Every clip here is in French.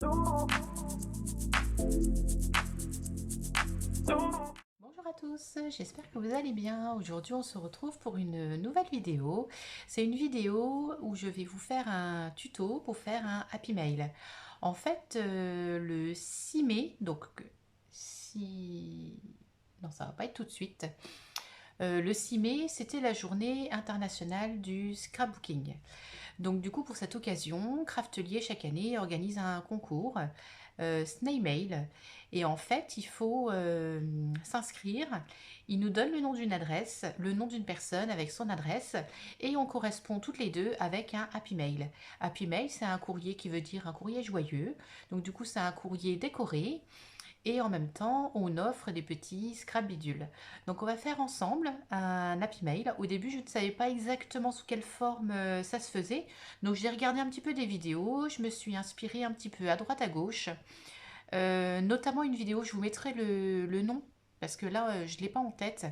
Bonjour à tous, j'espère que vous allez bien. Aujourd'hui, on se retrouve pour une nouvelle vidéo. C'est une vidéo où je vais vous faire un tuto pour faire un Happy Mail. En fait, le 6 mai, donc si... Non, ça va pas être tout de suite. Le 6 mai, c'était la journée internationale du scrapbooking. Donc du coup, pour cette occasion, Craftelier, chaque année, organise un concours, Snail Mail. Et en fait, il faut s'inscrire. Il nous donne le nom d'une adresse, le nom d'une personne avec son adresse, et on correspond toutes les deux avec un Happy Mail. Happy Mail, c'est un courrier qui veut dire un courrier joyeux. Donc du coup, c'est un courrier décoré. Et en même temps, on offre des petits scrap bidules. Donc on va faire ensemble un Happy Mail. Au début, je ne savais pas exactement sous quelle forme ça se faisait. Donc j'ai regardé un petit peu des vidéos, je me suis inspirée un petit peu à droite à gauche. Notamment une vidéo, je vous mettrai le nom, parce que là, je ne l'ai pas en tête.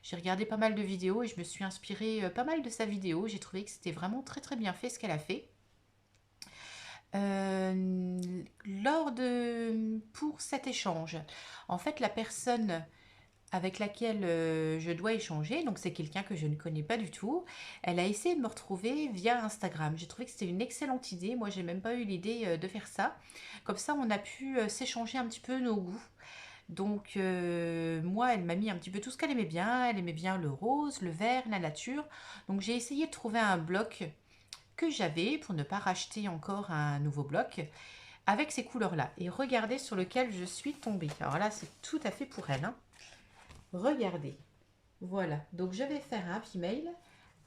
J'ai regardé pas mal de vidéos et je me suis inspirée pas mal de sa vidéo. J'ai trouvé que c'était vraiment très très bien fait ce qu'elle a fait. Pour cet échange, en fait, la personne avec laquelle je dois échanger, donc c'est quelqu'un que je ne connais pas du tout, elle a essayé de me retrouver via Instagram. J'ai trouvé que c'était une excellente idée. Moi, j'ai même pas eu l'idée de faire ça. Comme ça, on a pu s'échanger un petit peu nos goûts. Donc, moi, elle m'a mis un petit peu tout ce qu'elle aimait bien. Elle aimait bien le rose, le vert, la nature. Donc, j'ai essayé de trouver un bloc que j'avais pour ne pas racheter encore un nouveau bloc avec ces couleurs-là. Et regardez sur lequel je suis tombée. Alors là, c'est tout à fait pour elle, hein. Regardez. Voilà. Donc, je vais faire un Happy Mail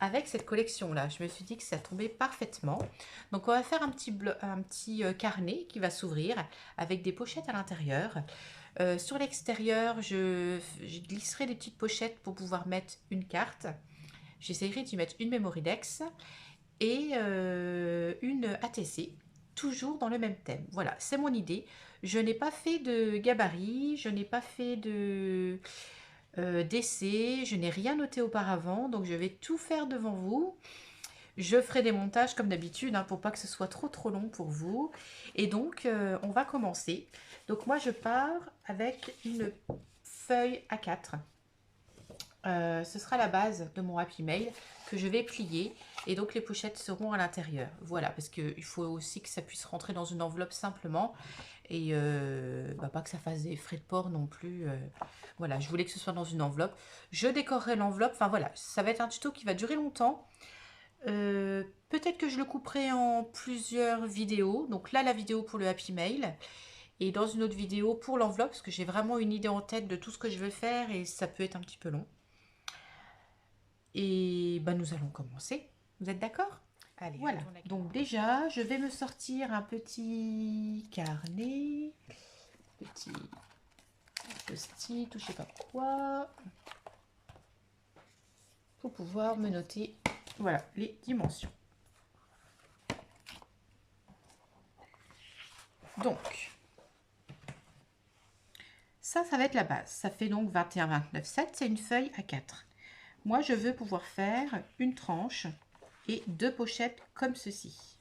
avec cette collection-là. Je me suis dit que ça tombait parfaitement. Donc, on va faire un petit carnet qui va s'ouvrir avec des pochettes à l'intérieur. Sur l'extérieur, je glisserai des petites pochettes pour pouvoir mettre une carte. J'essaierai d'y mettre une Memoridex et une ATC, toujours dans le même thème. Voilà, c'est mon idée. Je n'ai pas fait de gabarit, je n'ai pas fait de d'essai, je n'ai rien noté auparavant, donc je vais tout faire devant vous. Je ferai des montages comme d'habitude, hein, pour pas que ce soit trop long pour vous. Et donc, on va commencer. Donc moi, je pars avec une feuille A4. Ce sera la base de mon Happy Mail que je vais plier et donc les pochettes seront à l'intérieur. Voilà, parce qu'il faut aussi que ça puisse rentrer dans une enveloppe simplement et pas que ça fasse des frais de port non plus. Voilà, je voulais que ce soit dans une enveloppe. Je décorerai l'enveloppe. Enfin voilà, ça va être un tuto qui va durer longtemps. Peut-être que je le couperai en plusieurs vidéos. Donc là, la vidéo pour le Happy Mail. Et dans une autre vidéo pour l'enveloppe, parce que j'ai vraiment une idée en tête de tout ce que je veux faire et ça peut être un petit peu long. Et ben, nous allons commencer. Vous êtes d'accord? Allez, voilà. Donc déjà, je vais me sortir un petit carnet, petit post-it ou je sais pas quoi, pour pouvoir me noter, voilà, les dimensions. Donc, ça va être la base. Ça fait donc 21, 29, 7. C'est une feuille A4. Moi, je veux pouvoir faire une tranche et deux pochettes comme ceci.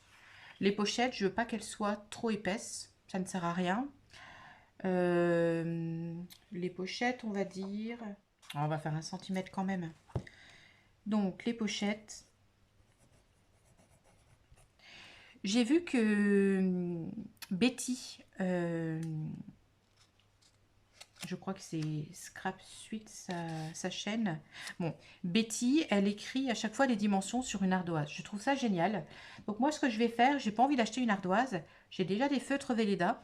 Les pochettes, je veux pas qu'elles soient trop épaisses. Ça ne sert à rien. Les pochettes, on va dire... on va faire 1 centimètre quand même. Donc, les pochettes... J'ai vu que Betty... je crois que c'est Scrap Suite, sa chaîne. Bon, Betty, elle écrit à chaque fois les dimensions sur une ardoise. Je trouve ça génial. Donc moi, ce que je vais faire, j'ai pas envie d'acheter une ardoise. J'ai déjà des feutres Velleda.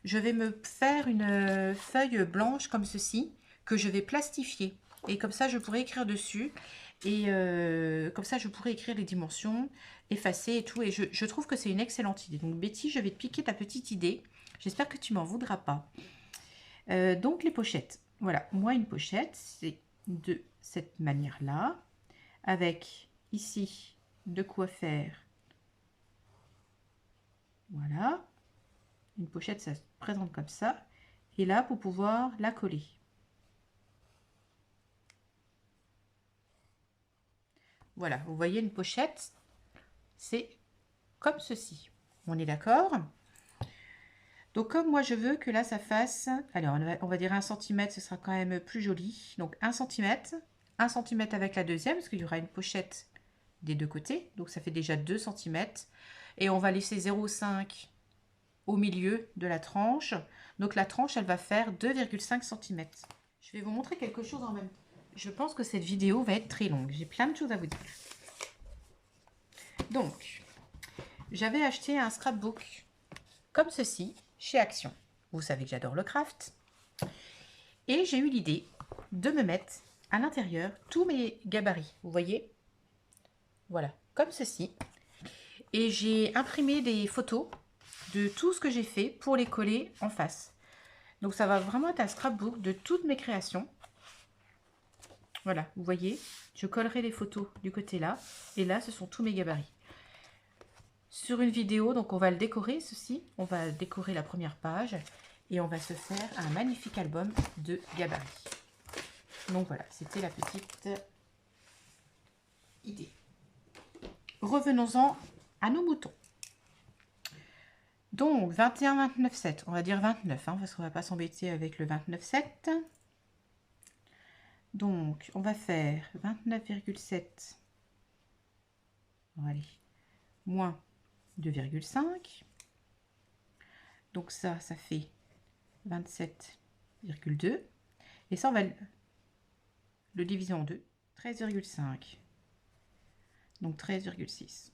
Je vais me faire une feuille blanche comme ceci, que je vais plastifier. Et comme ça, je pourrai écrire dessus. Et comme ça, je pourrai écrire les dimensions, effacer et tout. Et je trouve que c'est une excellente idée. Donc Betty, je vais te piquer ta petite idée. J'espère que tu m'en voudras pas. Donc les pochettes. Voilà, moi une pochette, c'est de cette manière-là, avec ici de quoi faire. Voilà, une pochette, ça se présente comme ça. Et là, pour pouvoir la coller. Voilà, vous voyez une pochette, c'est comme ceci. On est d'accord? Donc comme moi je veux que là ça fasse, alors on va dire 1 cm, ce sera quand même plus joli. Donc 1 cm, 1 cm avec la deuxième, parce qu'il y aura une pochette des deux côtés. Donc ça fait déjà 2 cm. Et on va laisser 0,5 au milieu de la tranche. Donc la tranche, elle va faire 2,5 cm. Je vais vous montrer quelque chose en même temps. Je pense que cette vidéo va être très longue. J'ai plein de choses à vous dire. Donc, j'avais acheté un scrapbook comme ceci chez Action. Vous savez que j'adore le craft. Et j'ai eu l'idée de me mettre à l'intérieur tous mes gabarits. Vous voyez? Voilà, comme ceci. Et j'ai imprimé des photos de tout ce que j'ai fait pour les coller en face. Donc ça va vraiment être un scrapbook de toutes mes créations. Voilà, vous voyez, je collerai les photos du côté là. Et là, ce sont tous mes gabarits. Sur une vidéo, donc on va le décorer, ceci. On va décorer la première page. Et on va se faire un magnifique album de gabarits. Donc voilà, c'était la petite idée. Revenons-en à nos moutons. Donc 21, 29, 7. On va dire 29, hein, parce qu'on ne va pas s'embêter avec le 29, 7. Donc, on va faire 29,7, allez, moins 2,5. Donc ça fait 27,2. Et ça, on va le diviser en deux. 13,5. Donc 13,6.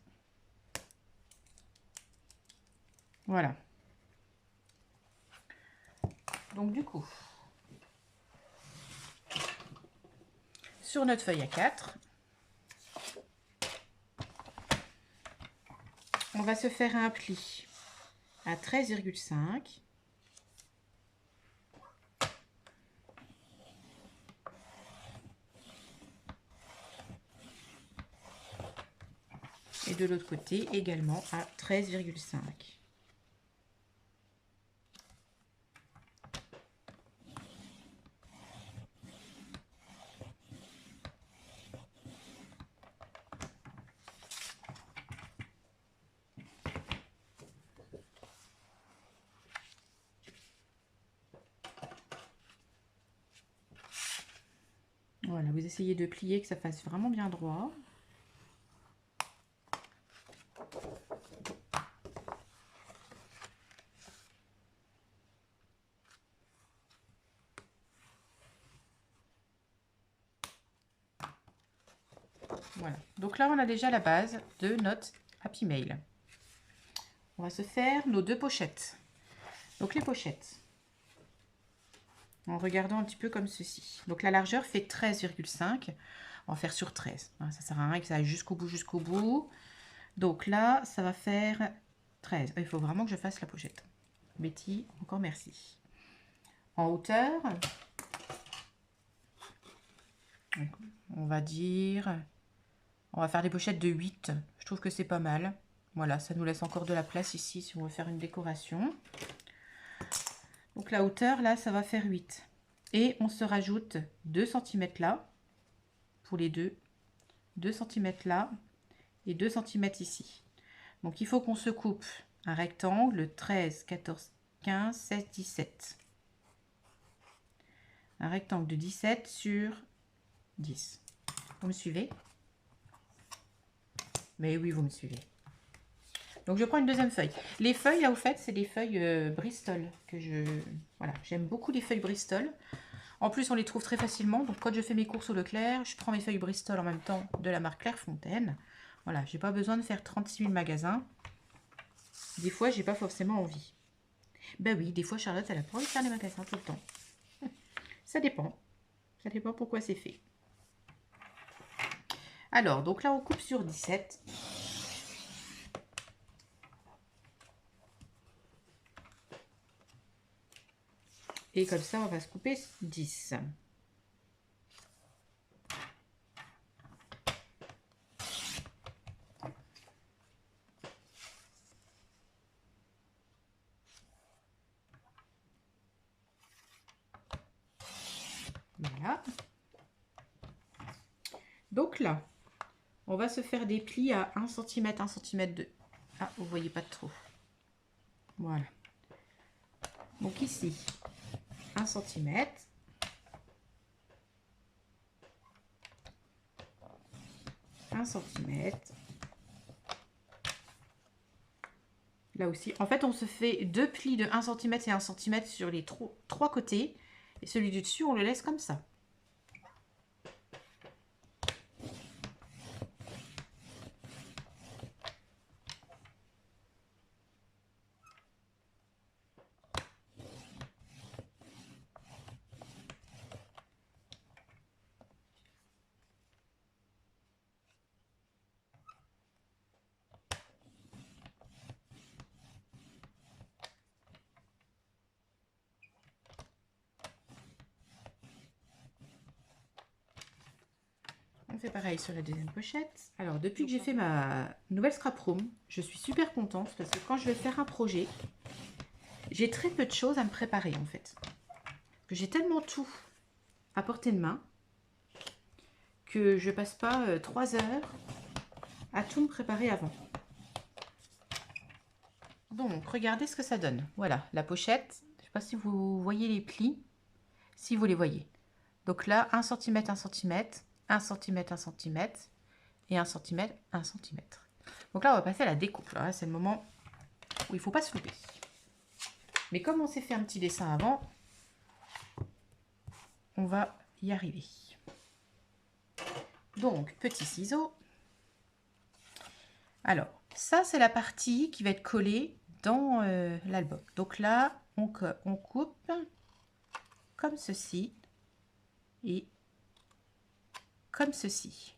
Voilà. Donc du coup, sur notre feuille A4, on va se faire un pli à 13,5. Et de l'autre côté également à 13,5. Voilà, vous essayez de plier, que ça fasse vraiment bien droit. Voilà, donc là on a déjà la base de notre Happy Mail. On va se faire nos deux pochettes. Donc les pochettes, en regardant un petit peu comme ceci. Donc la largeur fait 13,5. On va faire sur 13. Ça sert à rien que ça aille jusqu'au bout, jusqu'au bout. Donc là, ça va faire 13. Il faut vraiment que je fasse la pochette. Betty, encore merci. En hauteur, on va dire... On va faire des pochettes de 8. Je trouve que c'est pas mal. Voilà, ça nous laisse encore de la place ici si on veut faire une décoration. Donc la hauteur, là, ça va faire 8. Et on se rajoute 2 cm là, pour les deux. 2 cm là et 2 cm ici. Donc il faut qu'on se coupe un rectangle 13, 14, 15, 16, 17. Un rectangle de 17 sur 10. Vous me suivez? Mais oui, vous me suivez. Donc je prends une deuxième feuille. Les feuilles, là, au fait, c'est des feuilles Bristol. Voilà, j'aime beaucoup les feuilles Bristol. En plus, on les trouve très facilement. Donc quand je fais mes courses au Leclerc, je prends mes feuilles Bristol en même temps de la marque Clairefontaine. Voilà, j'ai pas besoin de faire 36 000 magasins. Des fois, j'ai pas forcément envie. Ben oui, des fois, Charlotte, elle a pas envie de faire les magasins tout le temps. Ça dépend. Ça dépend pourquoi c'est fait. Alors, donc là, on coupe sur 17. Et comme ça, on va se couper 10. Voilà. Donc là, on va se faire des plis à 1 cm, 1 cm de... Ah, vous voyez pas trop. Voilà. Donc ici, 1 cm. Là aussi, en fait, on se fait 2 plis de 1 cm et 1 cm sur les 3 côtés. Et celui du dessus, on le laisse comme ça. On fait pareil sur la deuxième pochette. Alors, depuis que j'ai fait ma nouvelle scrap room, je suis super contente parce que quand je vais faire un projet, j'ai très peu de choses à me préparer en fait. Que j'ai tellement tout à portée de main que je passe pas 3 heures à tout me préparer avant. Donc, regardez ce que ça donne. Voilà, la pochette. Je ne sais pas si vous voyez les plis. Si vous les voyez. Donc là, 1 cm, 1 cm, 1 cm, 1 cm et 1 cm, 1 cm. Donc là, on va passer à la découpe. C'est le moment où il ne faut pas se louper. Mais comme on s'est fait un petit dessin avant, on va y arriver. Donc, petit ciseau. Alors, ça, c'est la partie qui va être collée dans l'album. Donc là, on coupe comme ceci et comme ceci.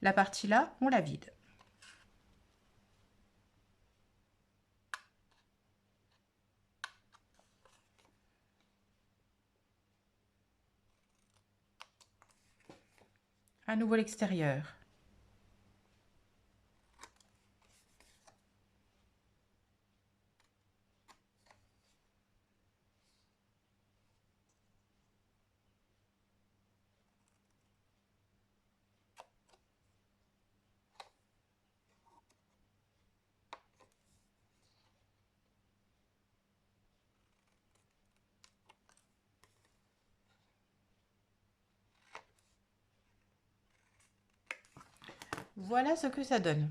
La partie là, on la vide. À nouveau l'extérieur. Voilà ce que ça donne.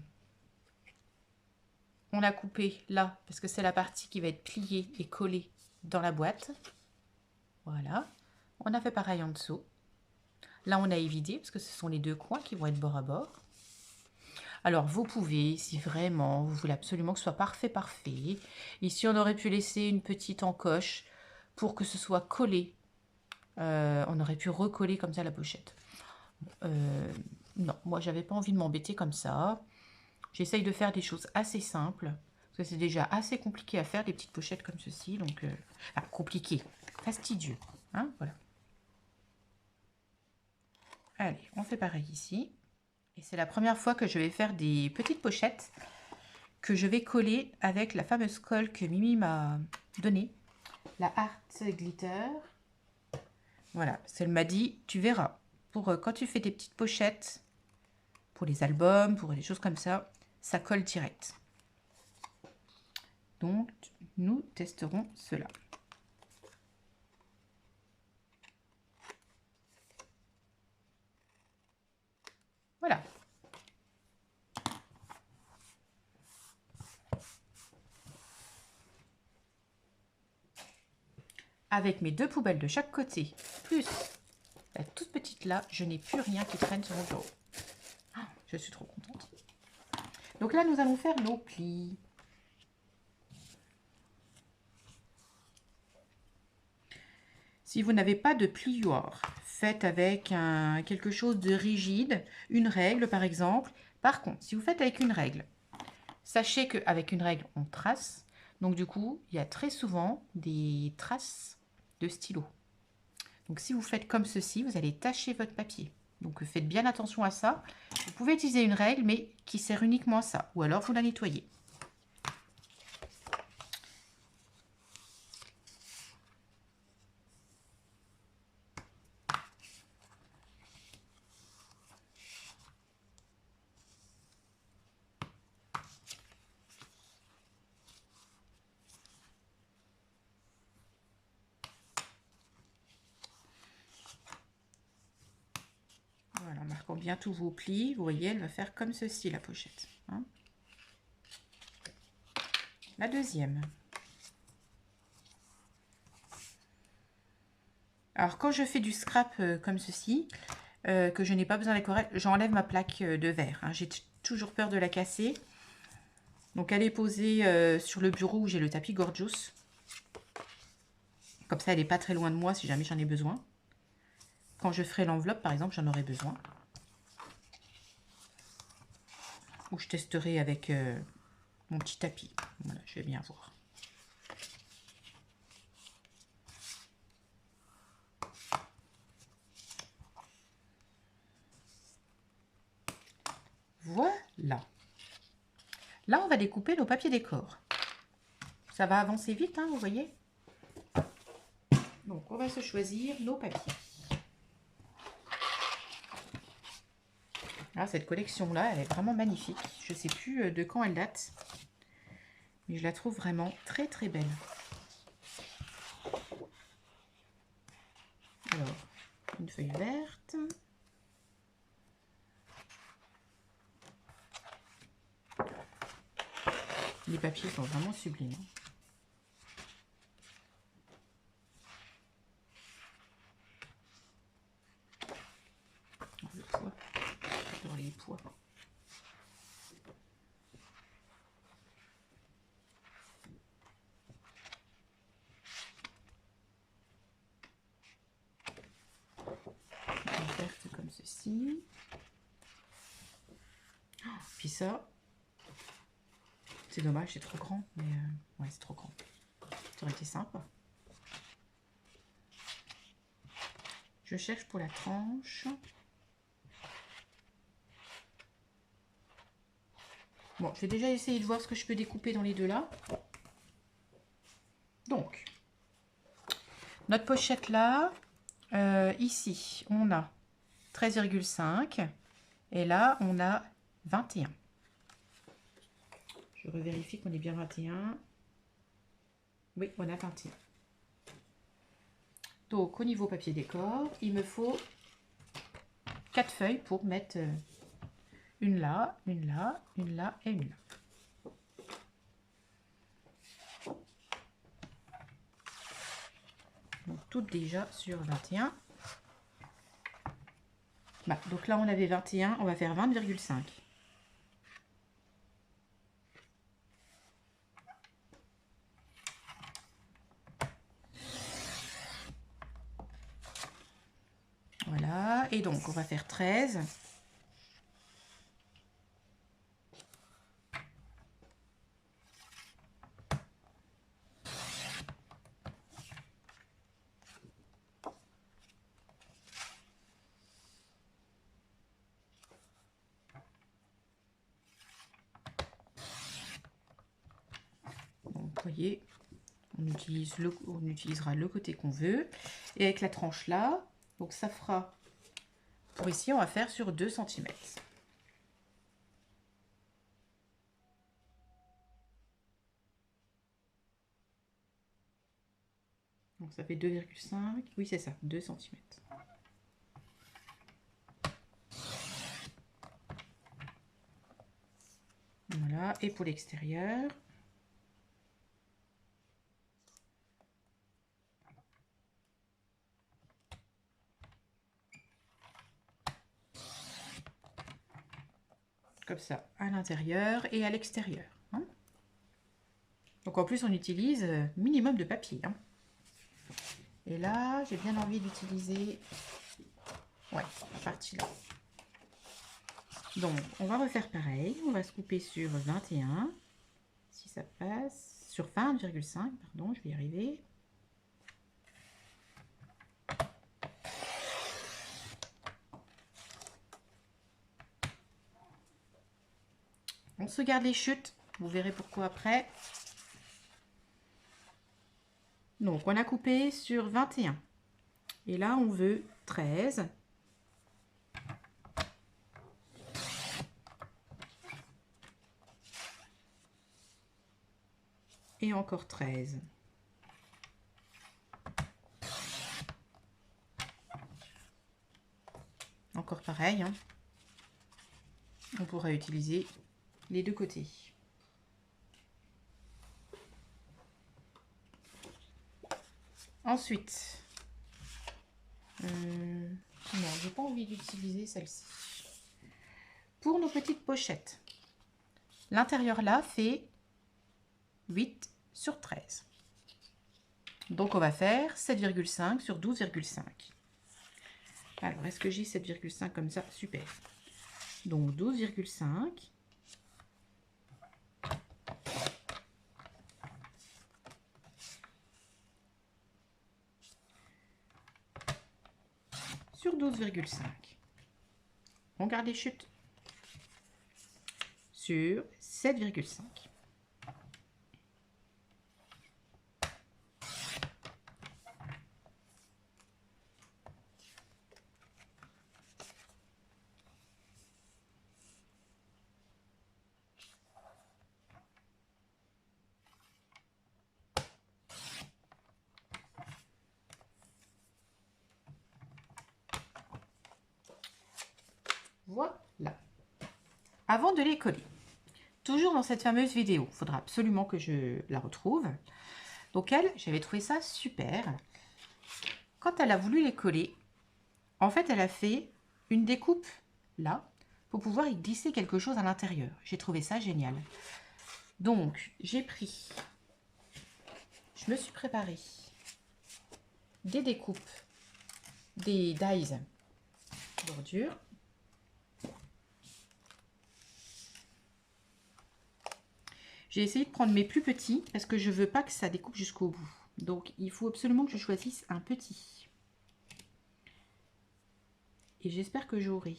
On a coupé là, parce que c'est la partie qui va être pliée et collée dans la boîte. Voilà. On a fait pareil en dessous. Là, on a évidé, parce que ce sont les deux coins qui vont être bord à bord. Alors, vous pouvez, si vraiment vous voulez absolument que ce soit parfait, parfait. Ici, on aurait pu laisser une petite encoche pour que ce soit collé. On aurait pu recoller comme ça la pochette. Non, moi, j'avais pas envie de m'embêter comme ça. J'essaye de faire des choses assez simples. Parce que c'est déjà assez compliqué à faire des petites pochettes comme ceci. Donc, enfin, compliqué, fastidieux. Hein, voilà. Allez, on fait pareil ici. Et c'est la première fois que je vais faire des petites pochettes que je vais coller avec la fameuse colle que Mimi m'a donnée. La Art Glitter. Voilà, elle m'a dit, tu verras, pour quand tu fais des petites pochettes, pour les albums, pour des choses comme ça colle direct. Donc, nous testerons cela. Voilà. Avec mes deux poubelles de chaque côté, plus la toute petite là, je n'ai plus rien qui traîne sur mon bureau. Ah, je suis trop contente. Donc là, nous allons faire nos plis. Si vous n'avez pas de plioir, faites avec quelque chose de rigide, une règle par exemple. Par contre, si vous faites avec une règle, sachez qu'avec une règle, on trace. Donc du coup, il y a très souvent des traces de stylo. Donc si vous faites comme ceci, vous allez tacher votre papier. Donc faites bien attention à ça. Vous pouvez utiliser une règle, mais qui sert uniquement à ça. Ou alors vous la nettoyez. bien tous vos plis. Vous voyez, elle va faire comme ceci, la pochette. Hein. La deuxième. Alors, quand je fais du scrap comme ceci, que je n'ai pas besoin d'aquarelle, j'enlève ma plaque de verre. Hein. J'ai toujours peur de la casser. Donc, elle est posée sur le bureau où j'ai le tapis Gorgeous. Comme ça, elle n'est pas très loin de moi si jamais j'en ai besoin. Quand je ferai l'enveloppe, par exemple, j'en aurai besoin. Ou je testerai avec mon petit tapis. Voilà, je vais bien voir. Voilà. Là, on va découper nos papiers décor. Ça va avancer vite, hein, vous voyez. Donc, on va se choisir nos papiers. Ah, cette collection-là, elle est vraiment magnifique. Je ne sais plus de quand elle date. Mais je la trouve vraiment très, très belle. Alors, une feuille verte. Les papiers sont vraiment sublimes. Le poids. J'adore les poids. Une verte comme ceci. Puis ça, c'est dommage, c'est trop grand. Mais ouais, c'est trop grand. Ça aurait été sympa. Je cherche pour la tranche. Bon, je vais déjà essayer de voir ce que je peux découper dans les deux là. Donc, notre pochette là, ici, on a 13,5 et là, on a 21. Je revérifie qu'on est bien 21. Oui, on a 21. Donc, au niveau papier décor, il me faut 4 feuilles pour mettre une là, une là, une là et une là. Donc, toutes déjà sur 21. Bah, donc là, on avait 21, on va faire 20,5. Voilà, et donc on va faire 13. Donc, vous voyez, on utilisera le côté qu'on veut. Et avec la tranche là, donc ça fera, pour ici, on va faire sur 2 cm. Donc ça fait 2,5, oui c'est ça, 2 cm. Voilà, et pour l'extérieur, comme ça, à l'intérieur et à l'extérieur. Hein. Donc en plus on utilise minimum de papier. Hein. Et là, j'ai bien envie d'utiliser la partie là. Donc, on va refaire pareil. On va se couper sur 21, si ça passe. Sur 20,5, pardon, je vais y arriver. On se garde les chutes. Vous verrez pourquoi après. Donc, on a coupé sur 21. Et là, on veut 13. Et encore 13. Encore pareil. Hein. On pourra utiliser les deux côtés. Ensuite, non, j'ai pas envie d'utiliser celle-ci. Pour nos petites pochettes, l'intérieur là fait 8 sur 13. Donc on va faire 7,5 sur 12,5. Alors, est-ce que j'ai 7,5 comme ça? Super. Donc 12,5. Sur 12,5. On garde les chutes. Sur 7,5. Voilà. Avant de les coller, toujours dans cette fameuse vidéo, il faudra absolument que je la retrouve. Donc elle, j'avais trouvé ça super. Quand elle a voulu les coller, en fait, elle a fait une découpe là pour pouvoir y glisser quelque chose à l'intérieur. J'ai trouvé ça génial. Donc, j'ai pris, je me suis préparé des découpes, des dies bordure. J'ai essayé de prendre mes plus petits parce que je veux pas que ça découpe jusqu'au bout. Donc, il faut absolument que je choisisse un petit. Et j'espère que j'aurai.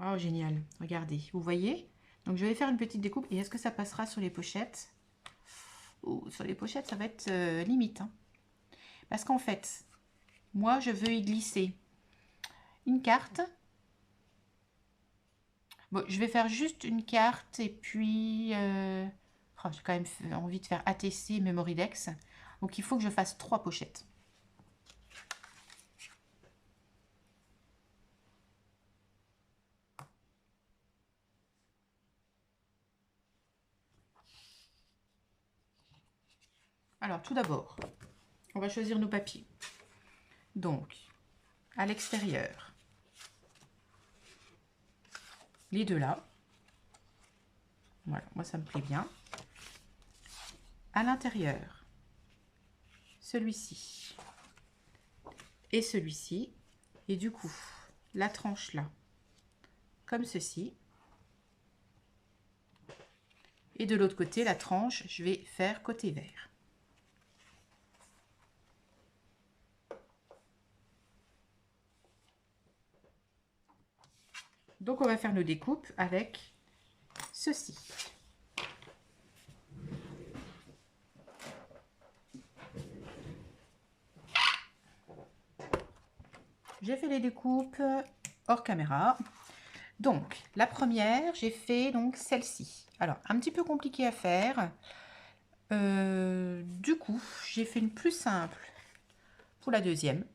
Oh, génial. Regardez, vous voyez? Donc, je vais faire une petite découpe. Et est-ce que ça passera sur les pochettes? Oh, sur les pochettes, ça va être limite. Hein. Parce qu'en fait, moi, je veux y glisser une carte. Bon, je vais faire juste une carte et puis... oh, j'ai quand même envie de faire ATC et Memoridex. Donc, il faut que je fasse 3 pochettes. Alors, tout d'abord, on va choisir nos papiers. Donc, à l'extérieur, les deux là. Voilà, moi ça me plaît bien. À l'intérieur, celui-ci et celui-ci. Et du coup, la tranche là, comme ceci. Et de l'autre côté, la tranche, je vais faire côté vert. Donc, on va faire nos découpes avec ceci. J'ai fait les découpes hors caméra. Donc, la première, j'ai fait donc celle-ci. Alors, un petit peu compliqué à faire. Du coup, j'ai fait une plus simple pour la deuxième.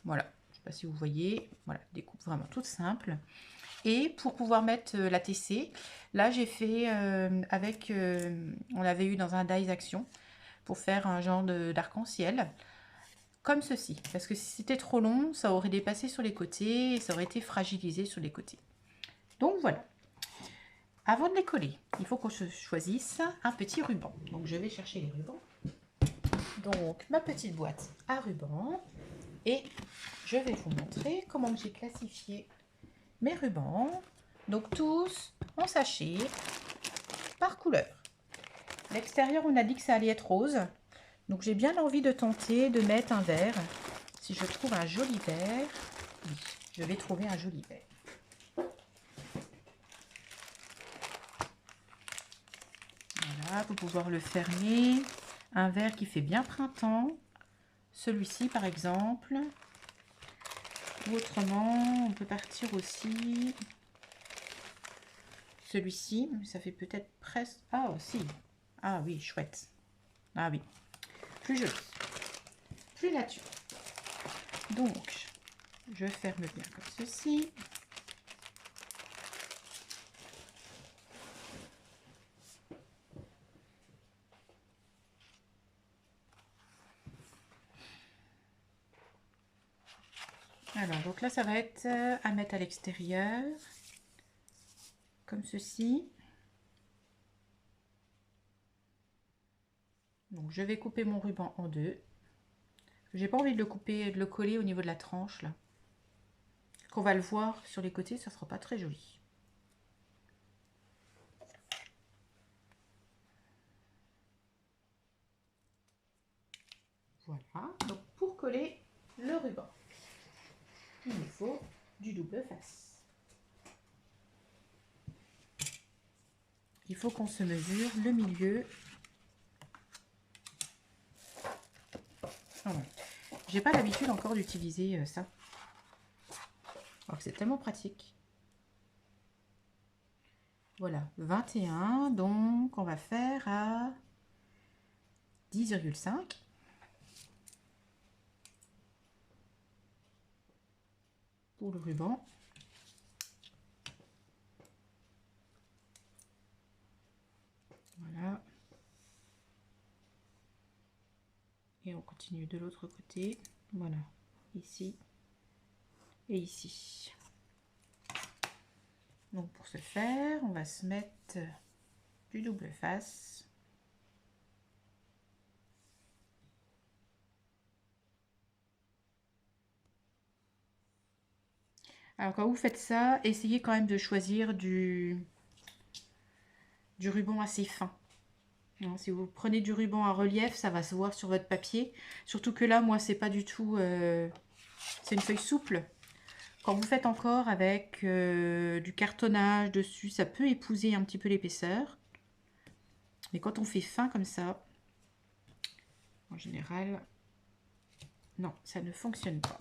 Voilà, je ne sais pas si vous voyez. Voilà, découpe vraiment toute simple. Et pour pouvoir mettre la TC, là j'ai fait avec, on l'avait eu dans un Dies Action, pour faire un genre d'arc-en-ciel, comme ceci. Parce que si c'était trop long, ça aurait dépassé sur les côtés, et ça aurait été fragilisé sur les côtés. Donc voilà. Avant de les coller, il faut qu'on choisisse un petit ruban. Donc je vais chercher les rubans. Donc ma petite boîte à rubans. Et je vais vous montrer comment j'ai classifié mes rubans. Donc tous en sachet par couleur. L'extérieur, on a dit que ça allait être rose. Donc j'ai bien envie de tenter de mettre un vert. Si je trouve un joli vert, oui, je vais trouver un joli vert. Voilà, pour pouvoir le fermer. Un vert qui fait bien printemps. Celui-ci par exemple. Ou autrement, on peut partir aussi. Celui-ci, ça fait peut-être presque... Ah, si. Ah oui, chouette. Ah oui. plus joli, plus naturel. Donc, je ferme bien comme ceci. Alors, donc là, ça va être à mettre à l'extérieur, comme ceci. Donc, je vais couper mon ruban en deux. J'ai pas envie de le couper, de le coller au niveau de la tranche, là. Qu'on va le voir sur les côtés, ça sera pas très joli. Voilà, donc pour coller le ruban, il nous faut du double face. Il faut qu'on se mesure le milieu. Voilà. J'ai pas l'habitude encore d'utiliser ça. Alors que c'est tellement pratique. Voilà, 21, donc on va faire à 10,5. Pour le ruban. Voilà. Et on continue de l'autre côté. Voilà, ici et ici. Donc pour ce faire, on va se mettre du double face. Alors quand vous faites ça, essayez quand même de choisir du ruban assez fin. Non, si vous prenez du ruban à relief, ça va se voir sur votre papier. Surtout que là, moi, c'est pas du tout... c'est une feuille souple. Quand vous faites encore avec du cartonnage dessus, ça peut épouser un petit peu l'épaisseur. Mais quand on fait fin comme ça, en général, non, ça ne fonctionne pas.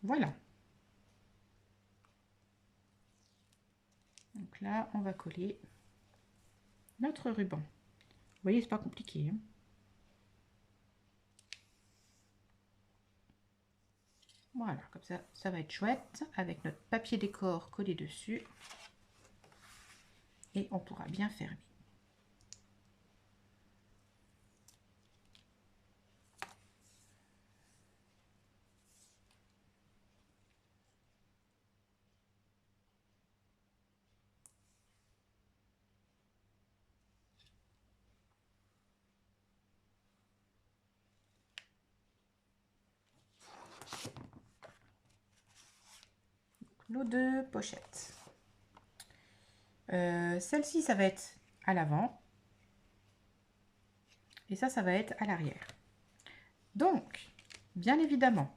Voilà. Donc là, on va coller notre ruban. Vous voyez, c'est pas compliqué, hein. Voilà, comme ça, ça va être chouette avec notre papier décor collé dessus. Et on pourra bien fermer. Nos deux pochettes. Celle-ci, ça va être à l'avant. Et ça va être à l'arrière. Donc, bien évidemment,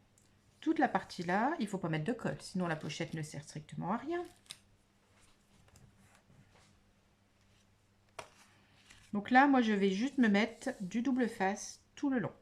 toute la partie là, il ne faut pas mettre de colle, sinon la pochette ne sert strictement à rien. Donc là, moi, je vais juste me mettre du double face tout le long.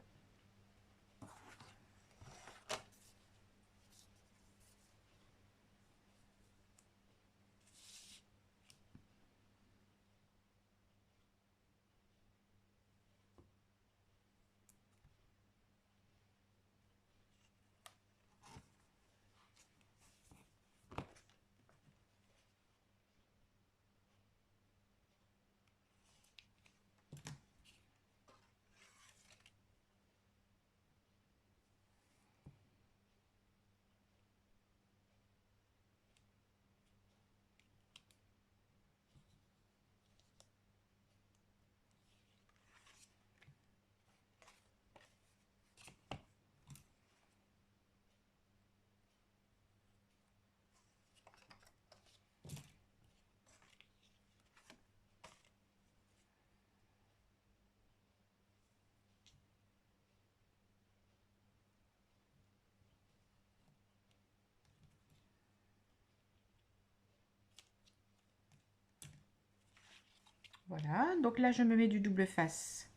Voilà, donc là, je me mets du double face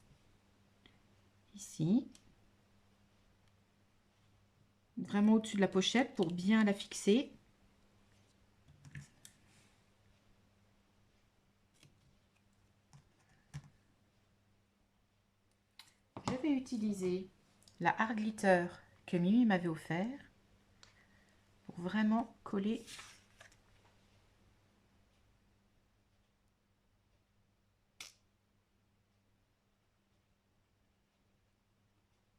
ici. Vraiment au-dessus de la pochette pour bien la fixer. vais utiliser la Art Glitter que Mimi m'avait offert pour vraiment coller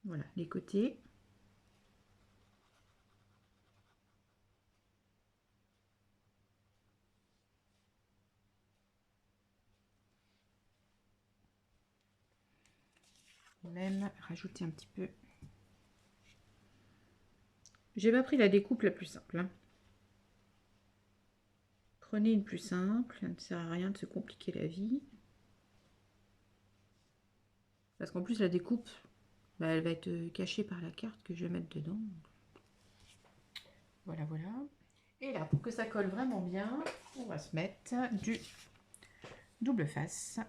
voilà les côtés. Même rajouter un petit peu. J'ai pas pris la découpe la plus simple, hein. Prenez une plus simple, ça ne sert à rien de se compliquer la vie. Parce qu'en plus la découpe, bah, elle va être cachée par la carte que je vais mettre dedans. Voilà, voilà. Et là, pour que ça colle vraiment bien, on va se mettre du double face.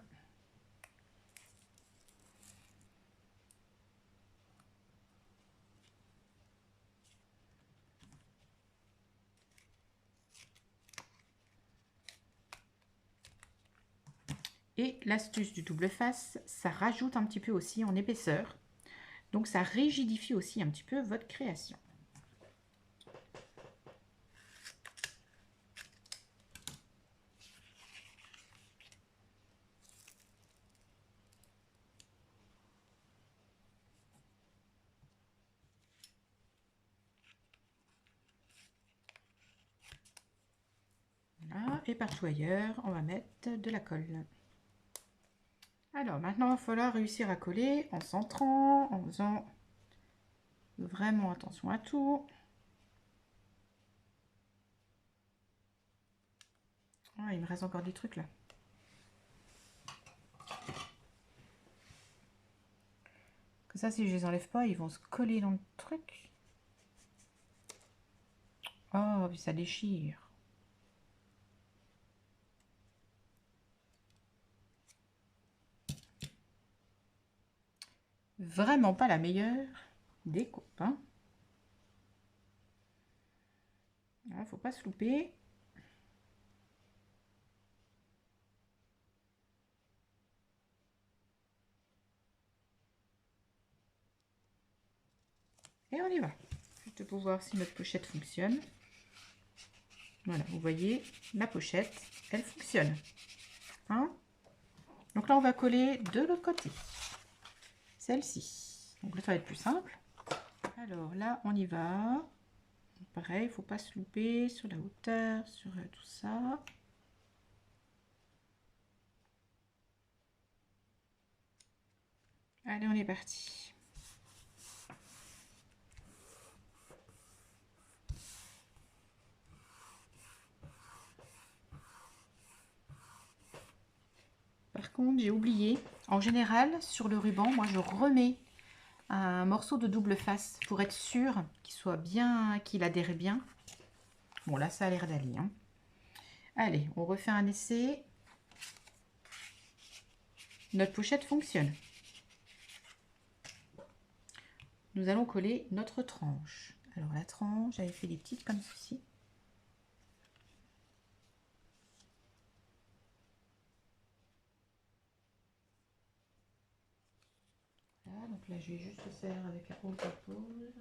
Et l'astuce du double face, ça rajoute un petit peu aussi en épaisseur. Donc ça rigidifie aussi un petit peu votre création. Voilà, et partout ailleurs, on va mettre de la colle. Alors maintenant, il va falloir réussir à coller en centrant, en faisant vraiment attention à tout. Ah, il me reste encore des trucs là. Que ça, si je les enlève pas, ils vont se coller dans le truc. Oh, puis ça déchire. Vraiment pas la meilleure découpe, hein. Là, faut pas se louper. Et on y va. Juste pour voir si notre pochette fonctionne. Voilà, vous voyez, la pochette, elle fonctionne. Hein? Donc là, on va coller de l'autre côté. Celle-ci. Donc là, ça va être plus simple. Alors là, on y va. Pareil, il ne faut pas se louper sur la hauteur, sur tout ça. Allez, on est parti. Par contre, j'ai oublié. En général, sur le ruban, moi, je remets un morceau de double face pour être sûr qu'il soit bien, qu'il adhère bien. Bon, là, ça a l'air d'aller, hein. Allez, on refait un essai. Notre pochette fonctionne. Nous allons coller notre tranche. Alors, la tranche, j'avais fait des petites comme ceci. Voilà, donc là, je vais juste le faire avec la haute pose.